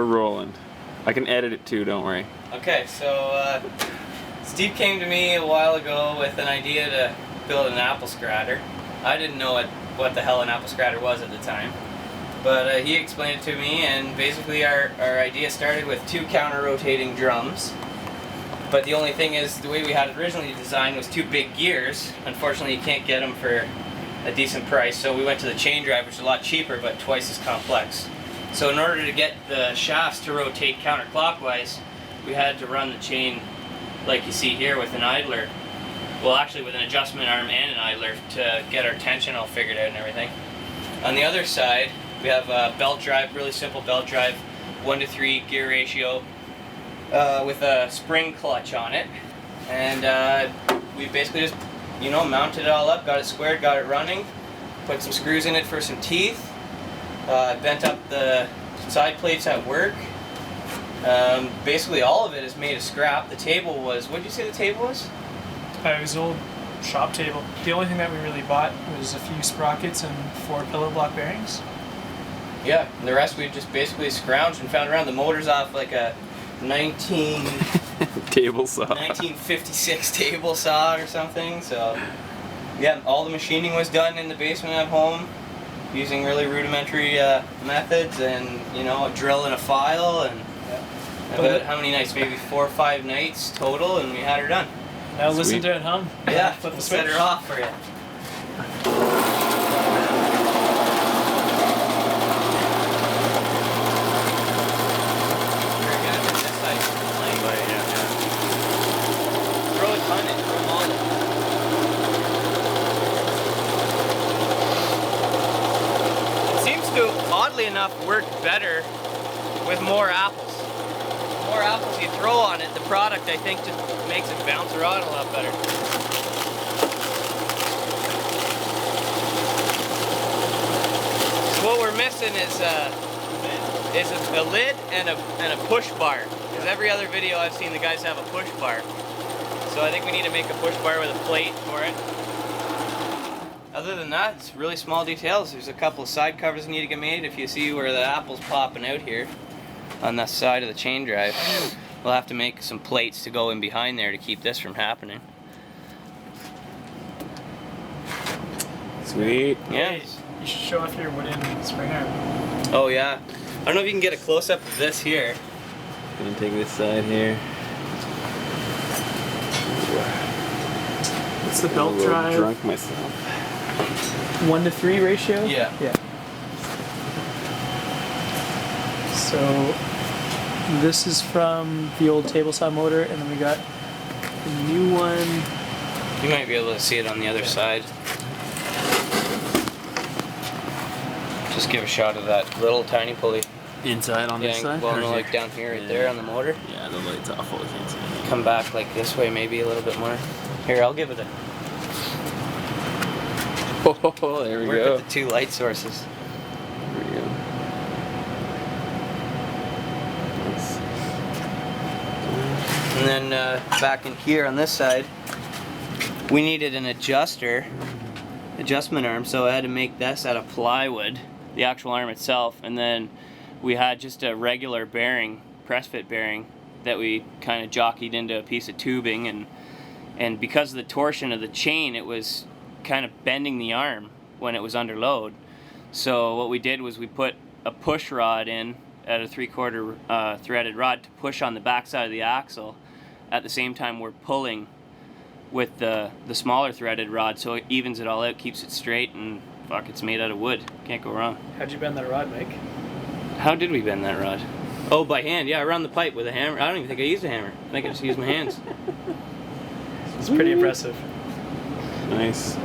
We're rolling. I can edit it too, don't worry. Okay, so Steve came to me a while ago with an idea to build an apple scratter. I didn't know what the hell an apple scratter was at the time, but he explained it to me, and basically our idea started with 2 counter-rotating drums. But the only thing is, the way we had it originally designed was 2 big gears. Unfortunately, you can't get them for a decent price, so we went to the chain drive, which is a lot cheaper but twice as complex. So in order to get the shafts to rotate counterclockwise, we had to run the chain like you see here with an idler. Well, actually with an adjustment arm and an idler to get our tension all figured out and everything. On the other side, we have a belt drive, really simple belt drive, 1:3 gear ratio with a spring clutch on it. And we basically just, mounted it all up, got it squared, got it running, put some screws in it for some teeth. Bent up the side plates at work. Basically all of it is made of scrap. The table was, what did you say the table was? It was an old shop table. The only thing that we really bought was a few sprockets and 4 pillow block bearings. Yeah, and the rest we just basically scrounged and found around. The motor's off like a 1956 table saw or something. So yeah, all the machining was done in the basement at home, using really rudimentary methods, and a drill and a file, and about how many nights? Maybe 4 or 5 nights total, and we had her done. Now listen to it hum. Yeah, flip the we'll switch. set her off for you. Very good. This side's playing. Yeah. Throw a ton in, throw them all in. To, oddly enough, work better with more apples. The more apples you throw on it, the product, I think, just makes it bounce around a lot better. So what we're missing is a lid and a push bar. Because every other video I've seen, the guys have a push bar. So I think we need to make a push bar with a plate for it. Other than that, it's really small details. There's a couple of side covers that need to get made. If you see where the apple's popping out here on the side of the chain drive, we'll have to make some plates to go in behind there to keep this from happening. Sweet. Yeah. Hey, you should show off your wooden spring arm. Oh yeah. I don't know if you can get a close-up of this here. Gonna take this side here. It's the I'm a belt little drive. drunk myself. 1:3 ratio? Yeah. Yeah. So this is from the old table saw motor, and then we got the new one. You might be able to see it on the other side. Just give a shot of that little tiny pulley. Inside on this side? Well, Or no, here? like down here, right there on the motor. Yeah, the light's off. I can't see it. Come back like this way, maybe a little bit more. Here, I'll give it a Oh, there we work go. with the 2 light sources. There we go. Nice. And then back in here on this side, we needed an adjustment arm, so I had to make this out of plywood, the actual arm itself, and then we had just a regular bearing, press fit bearing, that we kind of jockeyed into a piece of tubing, and because of the torsion of the chain, it was kind of bending the arm when it was under load. So what we did was we put a push rod in at a 3/4 threaded rod to push on the backside of the axle. At the same time, we're pulling with the smaller threaded rod, so it evens it all out, keeps it straight, and fuck, it's made out of wood. Can't go wrong. How'd you bend that rod, Mike? How did we bend that rod? Oh, by hand. Yeah, around the pipe with a hammer. I don't even think I used a hammer. I think I just used my hands. It's pretty impressive. Nice.